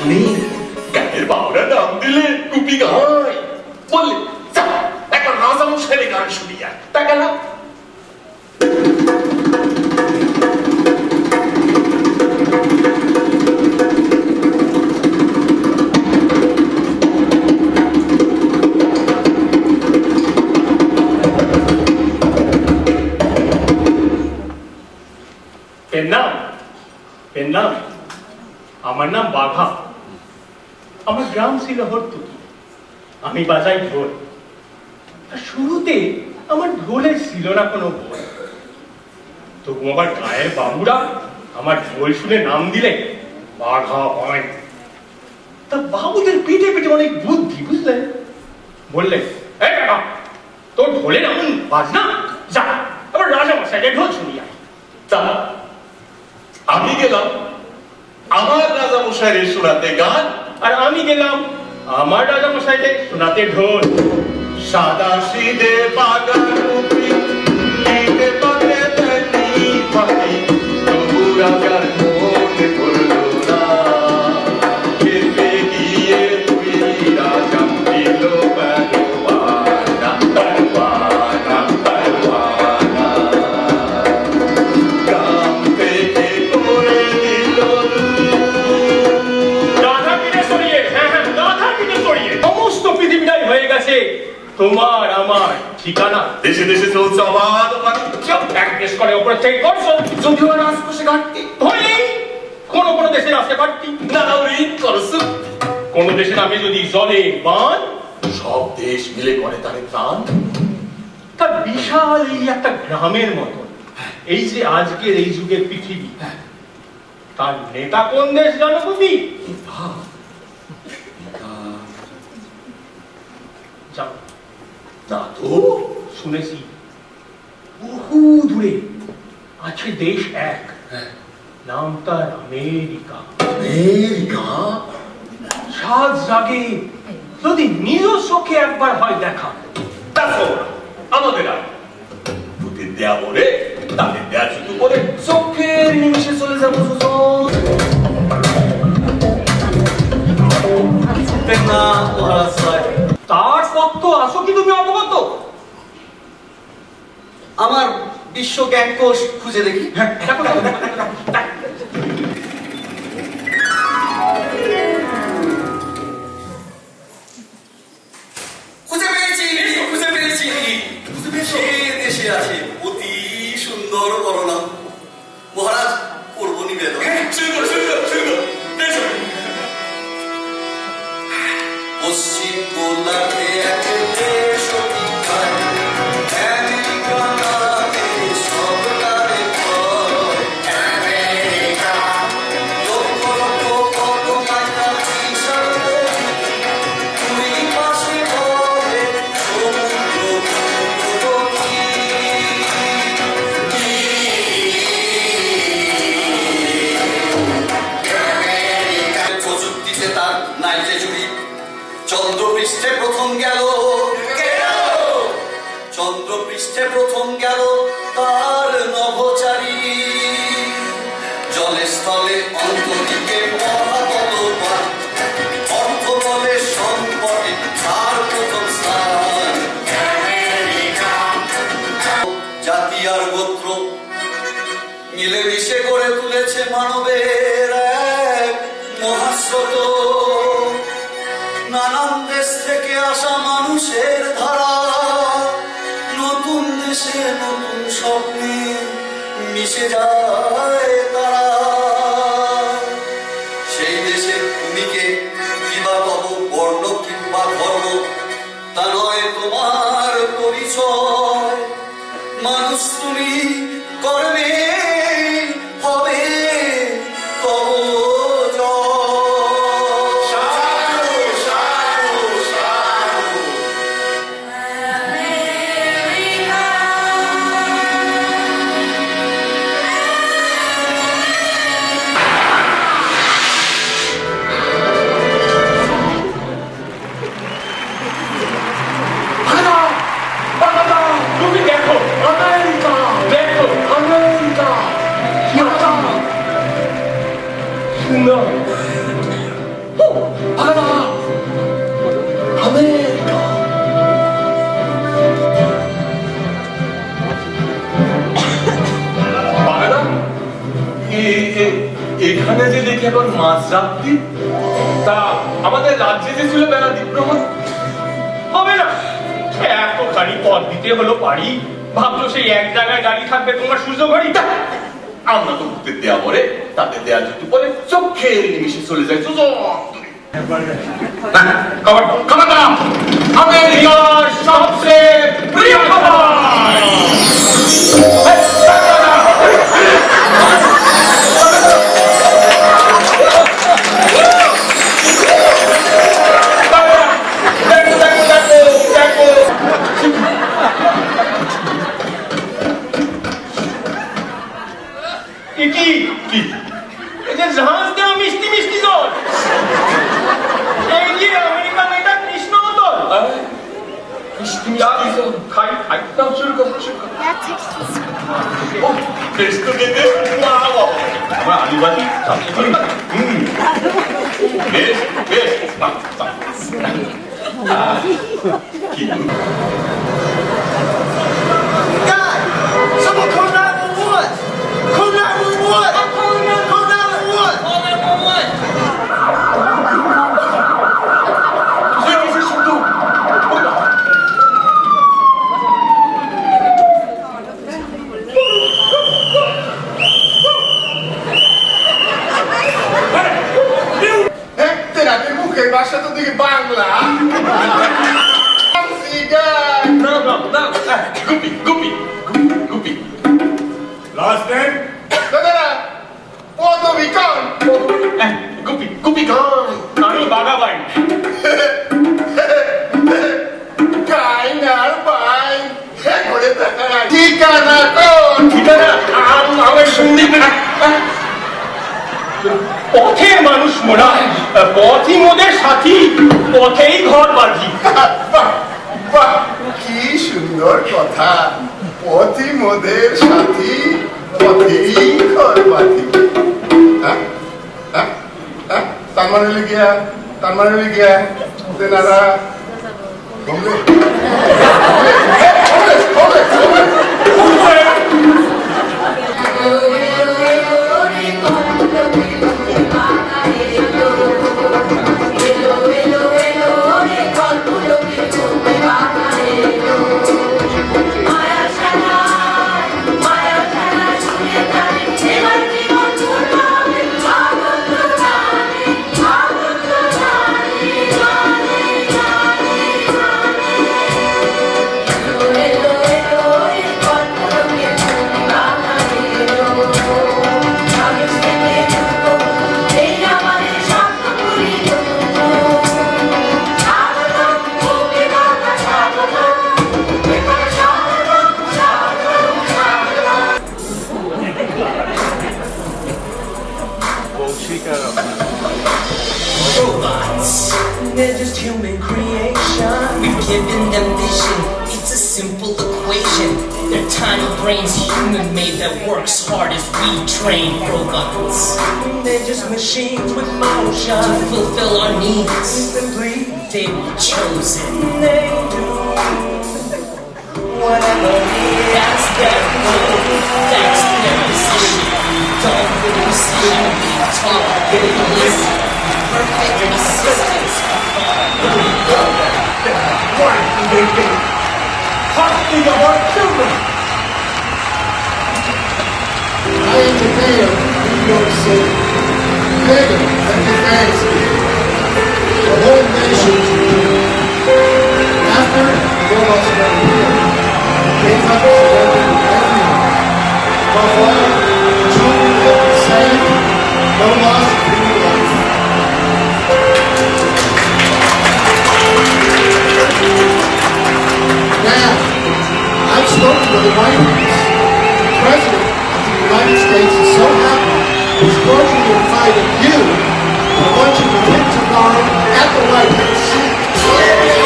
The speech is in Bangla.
শুনি গানের বাবুরা নাম দিলে টুপি গায় বললে যা একবার রাজামশাইয়ের গান শুনি আর তা গেল আমার নাম বাঘা। আমার গ্রাম ছিল হরতুকি। আমি বাজাই ঢোল। শুরুতে আমার ঢোলের ছিল না কোনো বই, তবু আমার গায়ের বাবুরা আমার ঢোল শুনে নাম দিলে বাঘা হয়। তা বাবুদের পিঠে পিঠে অনেক বুদ্ধি, বুঝলেন? বললেন, এই বাঘা, তোর ঢোলের এমন বাজনা, যা আবার রাজামশাইয়ের ঢোল শুনিয়া। তা আমি গেলাম আমার রাজামশাইয়ের শোনাতে গান, আর আমি গেলাম আমার রাজামশাইদের শোনাতে ঢোল। সাদা সিদে বাগান রূপী দিতে পাতে তেনি পাতি তবু রাজার মনে পড়লো না। খেতে গিয়ে তুই রাজা দিল পারওয়ানা পারওয়ানা পারওয়ানা, গ্রাম থেকে করে দিল গাধা পিঠে সরিয়ে, হ্যাঁ হ্যাঁ গাধা পিঠে সরিয়ে সমস্ত পৃথিবীটাই হয়ে গেছে তোমার আমার ঠিকানা। দেশে দেশে চলছে অবাধ বাণিজ্য, এক দেশ করে ওপরে থেকে করছো, যদিও রাজকোষে ঘাটতি হলেই কোন কোন দেশের আসতে পারতি না, ঋণ করছো কোন দেশের আমি যদি জলে বান, সব দেশ মিলে করে তারে ত্রাণ। তার বিশাল এই একটা গ্রামের মতন এই যে আজকের এই যুগের পৃথিবী, তার নেতা কোন দেশ জানো বুঝি? যাও না তো শুনেছি বহু দূরে আছে দেশ এক, নাম তার আমেরিকা। আমেরিকা সাত জাগে যদি নিজ চোখে একবার হয় দেখা। দেখো আমাদের আর দুধের দেয়া বলে তাদের দেয়া শুধু করে চোখের নিমিশে চলে যাবো না মহারাজ সাহেব, তারপর তো আসো কি তুমি অবগত? আমার বিশ্ব জ্ঞানকোষ খুঁজে দেখি। হ্যাঁ, দেখো, দেখো, দেখো, দেখো, দেখো। খুঁজে পেয়েছি, খুঁজে পেয়েছি, খুঁজে পেয়েছি। এই দেশে আছে অতি সুন্দর বর্ণনা। মহারাজ পূর্ব নিবেদন। পশ্চিম গোলার্ধে এক দেশ অধিকার, আমেরিকা নামে সবটারে ভয়। আমেরিকা লক্ষ লক্ষ কত মাইলা বিশাল দুই পাশে বলে সমুদ্র প্রযুক্তিতে তার নাইটে জুড়ি। চন্দ্রপৃষ্ঠে প্রথম গেল, চন্দ্রপৃষ্ঠে প্রথম গেল তার নভোচারী। জলে স্থলে অন্তরিকে মহাবলবান, অর্থবলে সম্পদে তার প্রথম স্থান। জাতি আর গোত্র মিলেমিশে গড়ে তুলেছে মানবের এক মহাস্রোত। নানান দেশ থেকে আসা মানুষের ধারা, নতুন দেশে নতুন স্বপ্নে মিশে যায় তারা। সেই দেশের ভূমিকে কিবা তব বর্ণ কিংবা ধর্ম, তা নয় তোমার পরিচয়। মানুষ তুমি কর্মে হবে তব তুমি দেখো আমেরিকা, দেখো আমেরিকা, সুন্দর। এখানে যে দেখি এখন মাঝরাত্রি, তা আমাদের রাজ্যে যে ছিল বেলা দিগ্রহণ। হবে না, এতখানি পথ দিতে হলো পারি, ভাবছো সেই এক জায়গায় দাঁড়িয়ে থাকবে তোমার সূর্য ঘড়ি? আমরা তো ভূতের দেয়া পরে, তাতে দেয়া জুতো পরে চোখের নিমিশে চলে যায় খাবার দাও, আমেরিকার সবচেয়ে প্রিয় খাবার। কি কি এই যে জাহাজ দেওয়া মিষ্টি মিষ্টি জল, এই যে আমেরিকা মেয়েটা কৃষ্ণ বোতল। খাই খাই দাও, শুরু করো শুরু করো। ও, বেশ তো খেতে। আমার আলুবাদি বেশ বেশ বাহ, বাহ। কি Someone call 911! Call 911! Call 911! Call 911! কিসের শব্দ? Terapia mujer, basta tu di bangla. Sigar. না না না, Gupi Gupi Gupi Gupi. Last name? Dadara. Puedo bicar. Gupi Gupi গান। আমি বাগাবাই। Kainar bai. He করে দেখা। ঠিকানা কোন? ঠিকানা আমার সঙ্গে পথের মানুষ মোরা, পথই মোদের সাথী, পথেই ঘর বাঁধি। বাহ, বাহ, কি সুন্দর কথা। পথই মোদের সাথী, পথেই ঘরবাতি। তার মানে লিখিয়া তেনারা বললে Robots, they're just human creation. We've given them vision, it's a simple equation. Their tiny brains, human-made, that works hard as we train robots. They're just machines with motion to fulfill our needs. Simply, they were chosen. They do whatever that's their role, that's their position. Don't really see me talk, they listen. Perfect assistance. Heartbeat of our children. I am the mayor of New York City. Mayor of the fancy. The whole nation to me. After the robots were here, came up together everyone. Above all, the children lived the same, no loss of new life. Now, I've spoken to the White House. The President of the United States is so happy he's cordially invited you to lunch in the Pentagon at the White House.